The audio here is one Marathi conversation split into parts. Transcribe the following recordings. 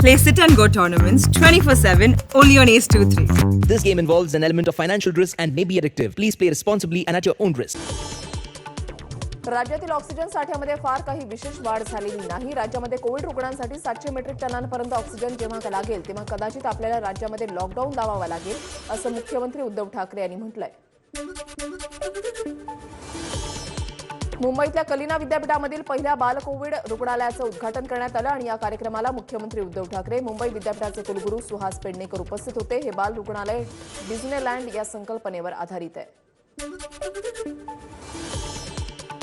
Play sit and go tournaments 24/7 only on Ace 2-3. This game involves an element of financial risk and may be addictive. Please play responsibly and at your own risk. राज्यातील ऑक्सिजन साठ्यामध्ये फार काही विशेष वाढ झालेली नाही. राज्यामध्ये कोविड रुग्णांसाठी 700 मेट्रिक टनांपर्यंत ऑक्सिजन जेव्हा लागेल तेव्हा कदाचित आपल्याला राज्यामध्ये लॉकडाऊन लावावा लागेल असं मुख्यमंत्री उद्धव ठाकरे यांनी म्हटलंय. मुंबईतल्या कलिना विद्यापीठामधील पहिल्या बाल कोविड रुग्णालयाचं उद्घाटन करण्यात आलं आणि या कार्यक्रमाला मुख्यमंत्री उद्धव ठाकरे, मुंबई विद्यापीठाचे कुलगुरू सुहास पेडणेकर उपस्थित होते. हे बाल रुग्णालय डिझनीलँड या संकल्पनेवर आधारित आहे.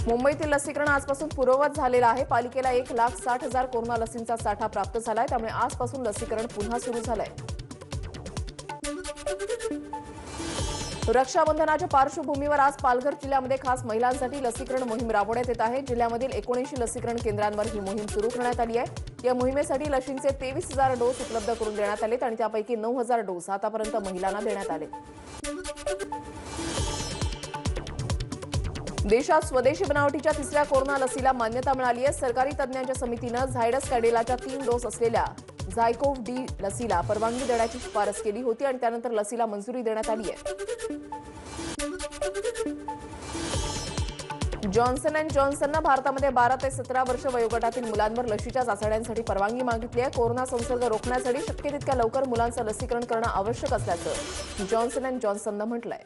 मुंबईतील लसीकरण आजपासून पूर्ववत झालेलं आहे. पालिकेला 1,60,000 कोरोना लसींचा साठा प्राप्त झालाय. त्यामुळे आजपासून लसीकरण पुन्हा सुरू झालंय. रक्षाबंधनाच्या पार्श्वभूमीवर आज पालघर जिल्ह्यामध्ये खास महिलांसाठी लसीकरण मोहीम राबवण्यात येत आहे. जिल्ह्यामधील 79 लसीकरण केंद्रांवर ही मोहीम सुरू करण्यात आली आहे. या मोहिमेसाठी लशींचे 23,000 डोस उपलब्ध करून देण्यात आलेत आणि त्यापैकी 9,000 डोस आतापर्यंत महिलांना देण्यात आले. देशात स्वदेशी बनावटीच्या तिसऱ्या कोरोना लसीला मान्यता मिळाली आहे. सरकारी तज्ज्ञांच्या समितीनं झायडस कॅडिलाच्या 3 डोस असलेल्या झायकोव्ह डी लसीला परवानगी देण्याची शिफारस केली होती आणि त्यानंतर लसीला मंजुरी देण्यात आली आहे. जॉन्सन अँड जॉन्सननं भारतामध्ये 12 ते 17 वर्ष वयोगटातील मुलांवर लशीच्या चाचण्यांसाठी परवानगी मागितली आहे. कोरोना संसर्ग रोखण्यासाठी शक्य तितक्या लवकर मुलांचं लसीकरण करणं आवश्यक असल्याचं जॉन्सन अँड जॉन्सननं म्हटलंय.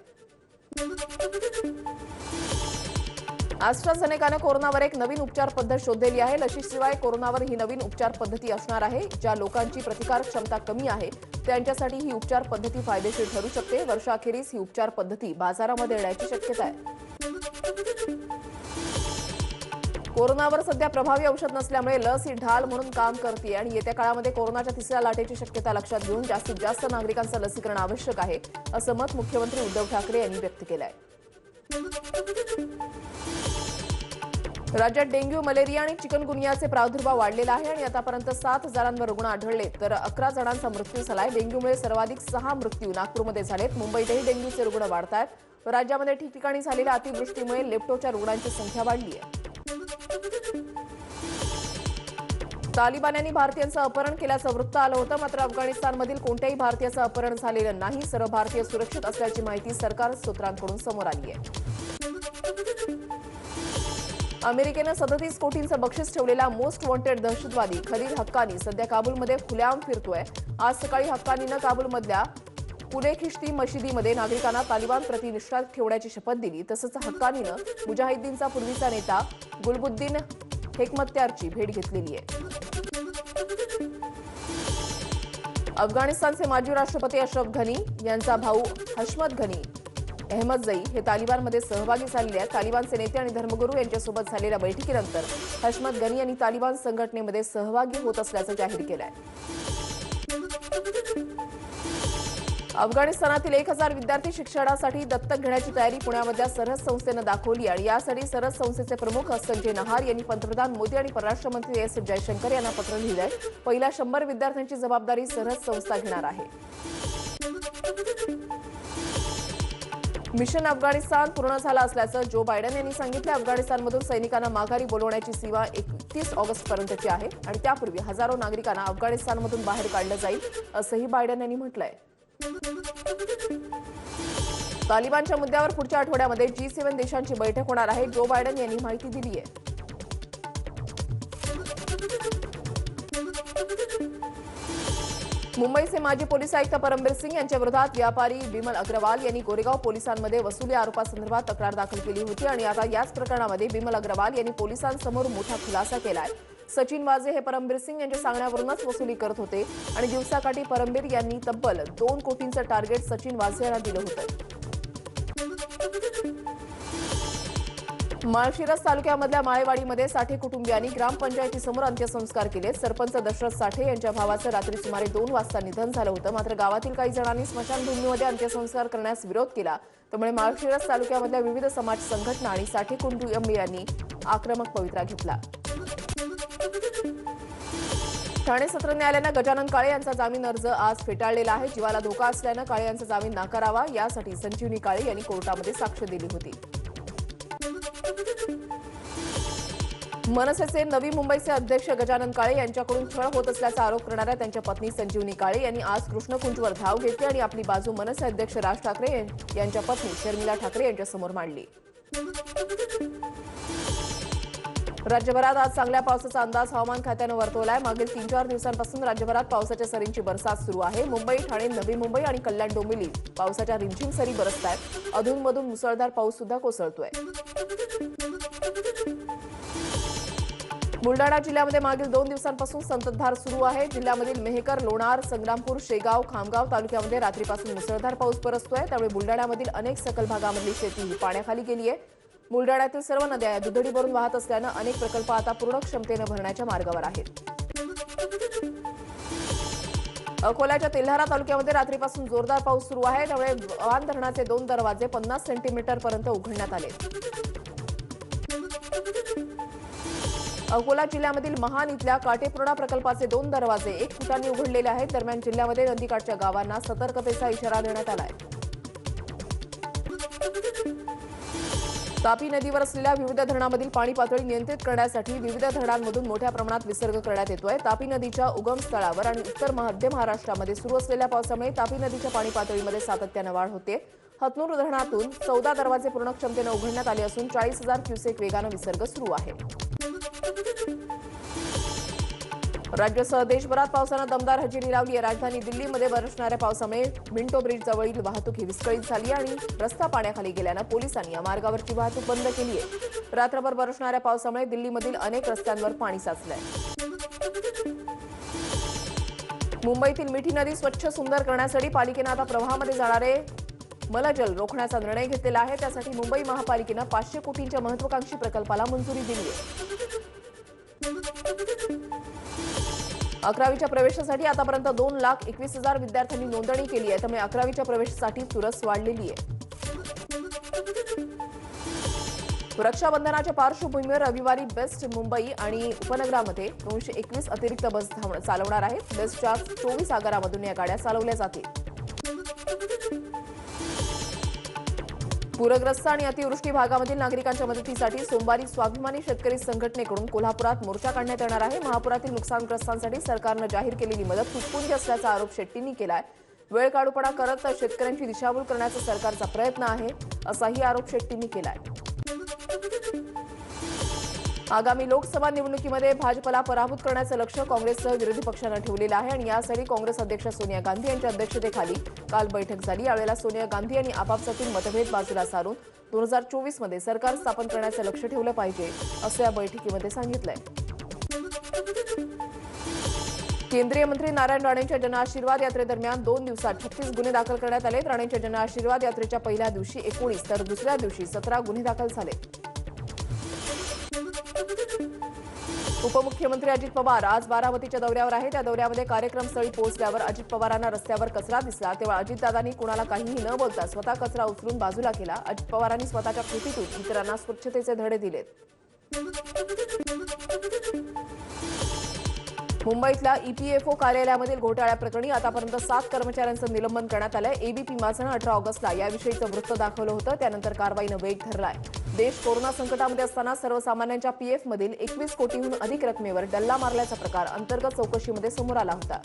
ॲस्ट्राझेनेकानं कोरोनावर एक नवीन उपचार पद्धत शोधलेली आहे. लशीशिवाय कोरोनावर ही नवीन उपचार पद्धती असणार आहे. ज्या लोकांची प्रतिकारक क्षमता कमी आहे त्यांच्यासाठी ही उपचार पद्धती फायदेशीर ठरू शकते. वर्षाअखेरीस ही उपचार पद्धती बाजारामध्ये येण्याची शक्यता आहे. कोरोनावर सध्या प्रभावी औषध नसल्यामुळे लस ही ढाल म्हणून काम करते आणि येत्या काळामध्ये कोरोनाच्या तिसऱ्या लाटेची शक्यता लक्षात घेऊन जास्तीत जास्त नागरिकांचं लसीकरण आवश्यक आहे असं मत मुख्यमंत्री उद्धव ठाकरे यांनी व्यक्त केलं आहे. राज्यात डेंग्यू, मलेरिया आणि चिकनगुनियाचे प्रादुर्भाव वाढलेला आहे आणि आतापर्यंत 7,000 रुग्ण आढळले तर 11 जणांचा मृत्यू झालाय. डेंग्यूमुळे सर्वाधिक 6 मृत्यू नागपूरमध्ये झालेत. मुंबईतही डेंग्यूचे रुग्ण वाढत आहेत. राज्यामध्ये ठिकठिकाणी झालेल्या अतिवृष्टीमुळे लेप्टोच्या रुग्णांची संख्या वाढली आहे. तालिबान्यांनी भारतीयांचं अपहरण केल्याचं वृत्त आलं होतं, मात्र अफगाणिस्तानमधील कोणत्याही भारतीयाचं अपहरण झालेलं नाही. सर्व भारतीय सुरक्षित असल्याची माहिती सरकार सूत्रांकडून समोर आली आहे. अमेरिकेनं 37 कोटींचं बक्षीस ठेवलेला मोस्ट वॉन्टेड दहशतवादी खलील हक्कानी सध्या काबूलमध्ये खुलेआम फिरतोय. आज सकाळी हक्कानीनं काबूलमधल्या पुलेखिश्ती मशिदीमध्ये नागरिकांना तालिबान प्रति निष्ठा ठेवण्याची शपथ दिली. तसंच हक्कानीनं मुजाहिद्दीनचा पूर्वीचा नेता गुलबुद्दीन हेकमत्यारची भेट घेतलेली आहे. अफगाणिस्तानचे माजी राष्ट्रपती अशरफ घनी यांचा भाऊ हशमत घनी अहमदजई हे तालिबानमध्ये सहभागी झालेले आहेत. तालिबानचे नेते आणि धर्मगुरू यांच्यासोबत झालेल्या बैठकीनंतर हशमत घनी यांनी तालिबान संघटनेमध्ये सहभागी होत असल्याचं जाहीर केलं आहे. अफगाणिस्तानातील 1,000 विद्यार्थी शिक्षणासाठी दत्तक घेण्याची तयारी पुण्यामधल्या सरहद संस्थेनं दाखवली आणि यासाठी सरहद संस्थेचे प्रमुख संजय नहार यांनी पंतप्रधान मोदी आणि परराष्ट्र मंत्री एस जयशंकर यांना पत्र लिहिलंय. पहिल्या 100 विद्यार्थ्यांची जबाबदारी सरहद संस्था घेणार आहे. मिशन अफगाणिस्तान पूर्ण झालं असल्याचं जो बायडन यांनी सांगितलं. अफगाणिस्तानमधून सैनिकांना माघारी बोलवण्याची सीमा 31 ऑगस्टपर्यंतची आहे आणि त्यापूर्वी हजारो नागरिकांना अफगाणिस्तानमधून बाहेर काढलं जाईल असंही बायडन यांनी म्हटलंय. तालिबानच्या मुद्द्यावर पुढच्या आठवड्यामध्ये G7 देशांची बैठक होणार आहे. जो बायडन यांनी माहिती दिली आहे. मुंबईचे माजी पोलीस आयुक्त परमबीर सिंग यांच्या विरोधात व्यापारी बिमल अग्रवाल यांनी गोरेगाव पोलिसांमध्ये वसुली आरोपासंदर्भात तक्रार दाखल केली होती आणि आता याच प्रकरणामध्ये बिमल अग्रवाल यांनी पोलिसांसमोर मोठा खुलासा केलाय. सचिन वाझे हे परमबीर सिंग यांच्या सांगण्यावरूनच वसुली करत होते आणि दिवसाकाठी परमबीर यांनी तब्बल 2 कोटींचं टार्गेट सचिन वाझे यांना दिलं होतं. माळशिरस तालुक्यामधल्या माळेवाडीमध्ये साठे कुटुंबियांनी ग्रामपंचायतीसमोर अंत्यसंस्कार केले. सरपंच दशरथ साठे यांच्या भावाचं रात्री सुमारे 2 वाजता निधन झालं होतं, मात्र गावातील काही जणांनी स्मशानभूमीमध्ये अंत्यसंस्कार करण्यास विरोध केला. त्यामुळे माळशिरस तालुक्यामधल्या विविध समाज संघटना आणि साठे कुटुंबियांनी आक्रमक पवित्रा घेतला. ठाणे सत्र न्यायालयानं गजानन काळे यांचा जामीन अर्ज आज फेटाळलेला आहे. जीवाला धोका असल्यानं काळे यांचा जामीन नाकारावा यासाठी संजीवनी काळे यांनी कोर्टामध्ये साक्ष दिली होती. मनसेचे नवी मुंबईचे अध्यक्ष गजानन काळे यांच्याकडून छळ होत असल्याचा आरोप करणाऱ्या त्यांच्या पत्नी संजीवनी काळे यांनी आज कृष्णकुंजवर धाव घेतली आणि आपली बाजू मनसे अध्यक्ष राज ठाकरे यांच्या पत्नी शर्मिला ठाकरे यांच्यासमोर मांडली. राज्यभरात आज चांगल्या पावसाचा अंदाज हवामान खात्यानं वर्तवलाय. मागील 3-4 दिवसांपासून राज्यभरात पावसाच्या सरींची बरसात सुरू आहे. मुंबई, ठाणे, नवी मुंबई आणि कल्याण डोंबिवली पावसाच्या रिमझिम सरी बरसतायत. अधूनमधून मुसळधार पाऊस सुद्धा कोसळतोय. बुलडाणा जिल्ह्यामध्ये मागील 2 दिवसांपासून संततधार सुरू आहे. जिल्ह्यामधील मेहकर, लोणार, संग्रामपूर, शेगाव, खामगाव तालुक्यामध्ये रात्रीपासून मुसळधार पाऊस बरसतोय. त्यामुळे बुलडाण्यामधील अनेक सखल भागामधली शेती ही पाण्याखाली गेली आहे. बुलडाण्यातील सर्व नद्या दुधडी भरून वाहत असल्यानं अनेक प्रकल्प आता पूर्ण क्षमतेनं भरण्याच्या मार्गावर आहेत. अकोल्याच्या तेल्हारा तालुक्यामध्ये रात्रीपासून जोरदार पाऊस सुरू आहे. त्यामुळे वान धरणाचे 2 दरवाजे 50 सेंटीमीटरपर्यंत उघडण्यात आले. अकोला जिल्ह्यामधील महान इथल्या काटेपूर्णा प्रकल्पाचे 2 दरवाजे 1 फुटांनी उघडलेले आहेत. दरम्यान जिल्ह्यामध्ये नदीकाठच्या गावांना सतर्कतेचा इशारा देण्यात आला आहे. तापी नदीवर असलेल्या विविध धरणांमधील पाणी पातळी नियंत्रित करण्यासाठी विविध धरणांमधून मोठ्या प्रमाणात विसर्ग करण्यात येतोय. तापी नदीच्या उगमस्थळावर आणि उत्तर मध्य महाराष्ट्रामध्ये सुरू असलेल्या पावसामुळे तापी नदीच्या पाणी पातळीमध्ये सातत्यानं वाढ होते. हतनूर धरणातून 14 दरवाजे पूर्ण क्षमतेनं उघडण्यात आले असून 40,000 क्युसेक वेगानं विसर्ग सुरू आहे. राज्यासह देशभरात पावसानं दमदार हजेरी लावली आहे. राजधानी दिल्लीमध्ये बरसणाऱ्या पावसामुळे मिंटो ब्रिज जवळील वाहतूक ही विस्कळीत झाली आणि रस्ता पाण्याखाली गेल्यानं पोलिसांनी या मार्गावरची वाहतूक बंद केली आहे. रात्रभर बरसणाऱ्या पावसामुळे दिल्लीमधील अनेक रस्त्यांवर पाणी साचलंय. मुंबईतील मिठी नदी स्वच्छ सुंदर करण्यासाठी पालिकेनं आता प्रवाहामध्ये जाणारे मलजल रोखण्याचा निर्णय घेतलेला आहे. त्यासाठी मुंबई महापालिकेनं 500 कोटींच्या महत्वाकांक्षी प्रकल्पाला मंजुरी दिली आहे. 11वीच्या प्रवेशासाठी आतापर्यंत 2,21,000 विद्यार्थ्यांनी नोंदणी केली आहे. त्यामुळे 11वीच्या प्रवेशासाठी चुरस वाढलेली आहे. रक्षाबंधनाच्या पार्श्वभूमीवर रविवारी बेस्ट मुंबई आणि उपनगरामध्ये 221 अतिरिक्त बस चालवणार आहेत. बेस्टच्या 24 आगारामधून या गाड्या चालवल्या जातील. पूरग्रस्त आणि अतिवृष्टी भागामधील नागरिकांच्या मदतीसाठी सोमवारी स्वाभिमानी शेतकरी संघटनेकडून कोल्हापुरात मोर्चा काढण्यात येणार आहे. महापुरातील नुकसानग्रस्तांसाठी सरकारनं जाहीर केलेली मदत तुटपुंजी असल्याचा आरोप शेट्टींनी केलाय. वेळ काढूपणा करत शेतकऱ्यांची दिशाभूल करण्याचा सरकारचा प्रयत्न आहे असाही आरोप शेट्टींनी केलाय. आगामी लोकसभा निवडणुकीमध्ये भाजपला पराभूत करण्याचं लक्ष्य काँग्रेससह विरोधी पक्षानं ठेवलेलं आहे आणि यासाठी काँग्रेस अध्यक्ष सोनिया गांधी यांच्या अध्यक्षतेखाली काल बैठक झाली. यावेळेला सोनिया गांधी यांनी आपापसातील मतभेद बाजूला सारून 2024 मध्ये सरकार स्थापन करण्याचं लक्ष्य ठेवलं पाहिजे असं या बैठकीमध्ये सांगितलंय. केंद्रीय मंत्री नारायण राणेंच्या जनआशीर्वाद यात्रेदरम्यान 2 दिवसात 36 गुन्हे दाखल करण्यात आले. राणेंच्या जनआशीर्वाद यात्रेच्या पहिल्या दिवशी 19 तर दुसऱ्या दिवशी 17 गुन्हे दाखल झाले. उपमुख्यमंत्री अजित पवार आज बारामतीच्या दौऱ्यावर आहेत. त्या दौऱ्यामध्ये कार्यक्रमस्थळी पोहोचल्यावर अजित पवारांना रस्त्यावर कचरा दिसला तेव्हा अजितदादांनी कुणाला काहीही न बोलता स्वतः कचरा उचलून बाजूला केला. अजित पवारांनी स्वतःच्या कृतीतून इतरांना स्वच्छतेचे धडे दिलेत. मुंबईतल्या ईपीएफओ कार्यालयामधील घोटाळ्याप्रकरणी आतापर्यंत 7 कर्मचाऱ्यांचं निलंबन करण्यात आलंय. एबीपी माझानं 18 ऑगस्टला याविषयीचं वृत्त दाखवलं होतं. त्यानंतर कारवाईनं वेग धरलाय. देश कोरोना संकटामध्ये असताना सर्वसामान्यांच्या पीएफमधील 21 कोटीहून अधिक रकमेवर डल्ला मारल्याचा प्रकार अंतर्गत चौकशीमध्ये समोर आला होता.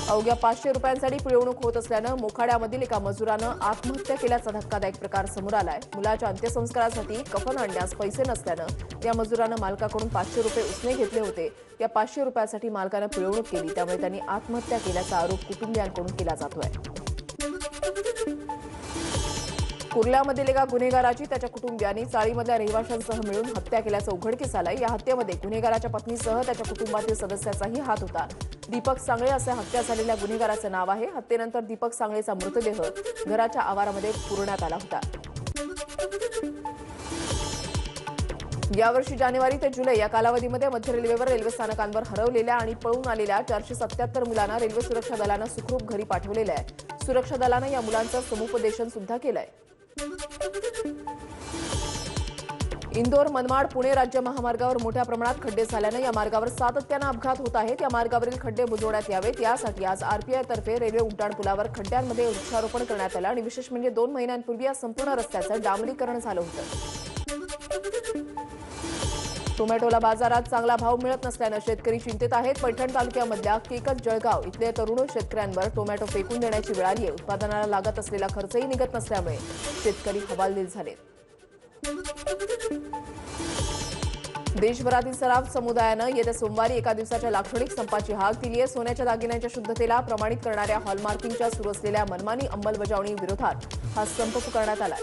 अवघ्या 500 रुपयांसाठी पिळवणूक होत असल्यानं मोखाड्यामधील एका मजुरानं आत्महत्या केल्याचा धक्कादायक प्रकार समोर आलाय. मुलाच्या अंत्यसंस्कारासाठी कफन आणण्यास पैसे नसल्यानं या मजुरानं मालकाकडून 500 रुपये उसने घेतले होते. या 500 रुपयासाठी मालकानं पिळवणूक केली त्यामुळे त्यांनी आत्महत्या केल्याचा आरोप कुटुंबियांकडून केला जातोय. कुर्ल्यामधील एका गुन्हेगाराची त्याच्या कुटुंबियांनी चाळीमधल्या रहिवाशांसह मिळून हत्या केल्याचं उघडकीस आलंय. या हत्येमध्ये गुन्हेगाराच्या पत्नीसह त्याच्या कुटुंबातील सदस्याचाही हात होता. दीपक सांगळे असं हत्या झालेल्या गुन्हेगाराचं नाव आहे. हत्येनंतर दीपक सांगळेचा मृतदेह घराच्या आवारामध्ये पुरण्यात आला होता. यावर्षी जानेवारी ते जुलै या कालावधीमध्ये मध्य रेल्वेवर रेल्वे स्थानकांवर हरवलेल्या आणि पळून आलेल्या 477 मुलांना रेल्वे सुरक्षा दलानं सुखरूप घरी पाठवलेलं आहे. सुरक्षा दलानं या मुलांचं समुपदेशन सुद्धा केलंय. इंदोर मनमाड पुणे राज्य महामार्गावर मोठ्या प्रमाणात खड्डे झाल्यानं या मार्गावर सातत्यानं अपघात होत आहेत. या मार्गावरील खड्डे बुजवण्यात यावेत यासाठी आज आरपीआयतर्फे रेल्वे उड्डाणपुलावर खड्ड्यांमध्ये वृक्षारोपण करण्यात आलं आणि विशेष म्हणजे 2 महिन्यांपूर्वी या संपूर्ण रस्त्याचं डांबरीकरण झालं होतं. टोमॅटोला बाजारात चांगला भाव मिळत नसल्यानं शेतकरी चिंतेत आहेत. पैठण तालुक्यामधल्या केकत जळगाव इथले तरुण शेतकऱ्यांवर टोमॅटो फेकून देण्याची वेळ आली आहे. उत्पादनाला लागत असलेला खर्चही निघत नसल्यामुळे शेतकरी हवालदिल झालेत. देशभरातील सराफ समुदायानं येत्या सोमवारी एका दिवसाच्या लाक्षणिक संपाची हाक दिली आहे. सोन्याच्या दागिन्यांच्या शुद्धतेला प्रमाणित करणाऱ्या हॉलमार्किंगच्या सुरू असलेल्या मनमानी अंमलबजावणी विरोधात हा संप पुकारण्यात आलाय.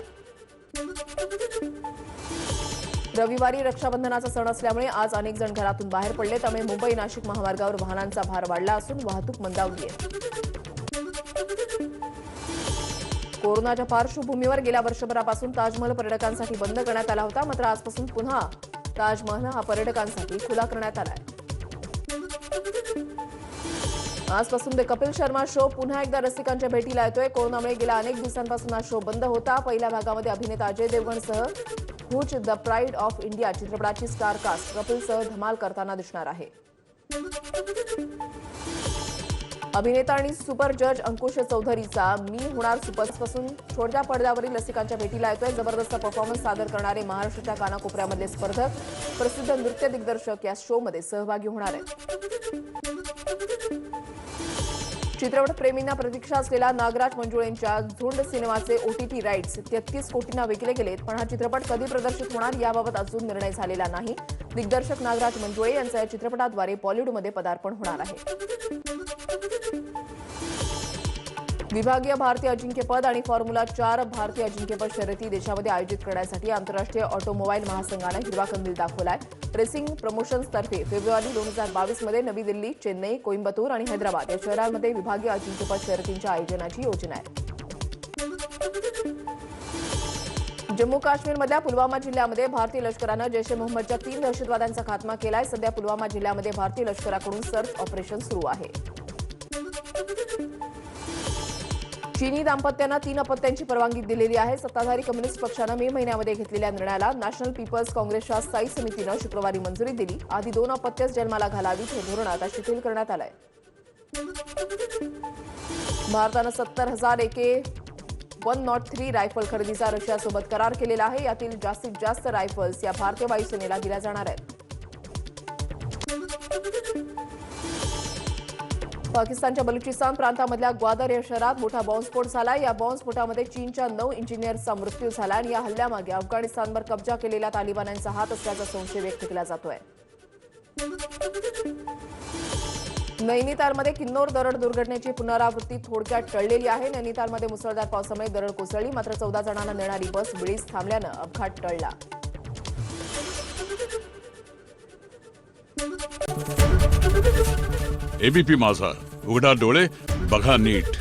रविवारी रक्षाबंधनाचा सण असल्यामुळे आज अनेक जण घरातून बाहेर पडले. त्यामुळे मुंबई नाशिक महामार्गावर वाहनांचा भार वाढला असून वाहतूक मंदावली आहे. कोरोनाच्या पार्श्वभूमीवर गेल्या वर्षभरापासून ताजमहल पर्यटकांसाठी बंद करण्यात आला होता. मात्र आजपासून पुन्हा ताजमहल हा पर्यटकांसाठी खुला करण्यात आलाय. आजपासून द कपिल शर्मा शो पुन्हा एकदा रसिकांच्या भेटीला येतोय. कोरोनामुळे गेल्या अनेक दिवसांपासून हा शो बंद होता. पहिल्या भागामध्ये अभिनेता अजय देवगणसह who's the pride of India चित्रपटाची स्टार कास्ट कपिलसह धमाल करताना दिसणार आहे. अभिनेता आणि सुपर जज अंकुश चौधरीचा मी होणार सुपरपासून छोट्या पडद्यावरील रसिकांच्या भेटीला येतोय. जबरदस्त परफॉर्मन्स सादर करणारे महाराष्ट्राच्या कानाकोपऱ्यामधले स्पर्धक प्रसिद्ध नृत्य दिग्दर्शक या शोमध्ये सहभागी होणार आहेत. चित्रपटप्रेमींना प्रतीक्षा असलेल्या नागराज मंजुळेंच्या झुंड सिनेमाचे OTT राईट्स 33 कोटींना विकले गेलेत. पण हा चित्रपट कधी प्रदर्शित होणार याबाबत अजून निर्णय झालेला नाही. दिग्दर्शक नागराज मंजुळे यांचं या चित्रपटाद्वारे बॉलिवूडमध्ये पदार्पण होणार आहे. विभागीय भारतीय अजिंक्यपद आणि फॉर्म्युला 4 भारतीय अजिंक्यपद शर्यती देशामध्ये आयोजित करण्यासाठी आंतरराष्ट्रीय ऑटोमोबाईल महासंघानं हिरवा कंदील दाखवलाय. रेसिंग प्रमोशन्सतर्फे फेब्रुवारी 2022 मध्ये नवी दिल्ली, चेन्नई, कोइंबतूर आणि हैदराबाद या शहरांमध्ये विभागीय अजिंक्यपद शर्यतींच्या आयोजनाची योजना आहे. जम्मू काश्मीरमधल्या पुलवामा जिल्ह्यामध्ये भारतीय लष्करानं जैश ए मोहम्मदच्या 3 दहशतवाद्यांचा खात्मा केलाय. सध्या पुलवामा जिल्ह्यामध्ये भारतीय लष्कराकडून सर्च ऑपरेशन सुरू आहे. चीनी दाम्पत्यानं 3 अपत्यांची परवानगी दिलेली आहे. सत्ताधारी कम्युनिस्ट पक्षानं मे महिन्यामध्ये घेतलेल्या निर्णयाला नॅशनल पीपल्स काँग्रेसच्या स्थायी समितीनं शुक्रवारी मंजुरी दिली. आधी 2 अपत्यच जन्माला घालावीत हे धोरण आता शिथिल करण्यात आलंय. भारतानं 70,000 AK-103 रायफल खरेदीचा रशियासोबत करार केलेला आहे. यातील जास्तीत जास्त रायफल्स या भारतीय वायुसेनेला दिल्या जाणार आहेत. पाकिस्तानच्या बलुचिस्तान प्रांतामधल्या ग्वादर या शहरात मोठा बॉम्बस्फोट झाला. या बॉम्बस्फोटामध्ये चीनच्या 9 इंजिनियर्सचा मृत्यू झाला आणि या हल्ल्यामागे अफगाणिस्तानवर कब्जा केलेल्या तालिबान्यांचा हात असल्याचा संशय व्यक्त केला जातोय. नैनितालमध्ये किन्नौर दरड दुर्घटनेची पुनरावृत्ती थोडक्यात टळलेली आहे. नैनितालमध्ये मुसळधार पावसामुळे दरड कोसळली. मात्र 14 जणांना नेणारी बस वेळीच थांबल्यानं अपघात टळला. ABP माझा, उघडा डोळे बघा नीट.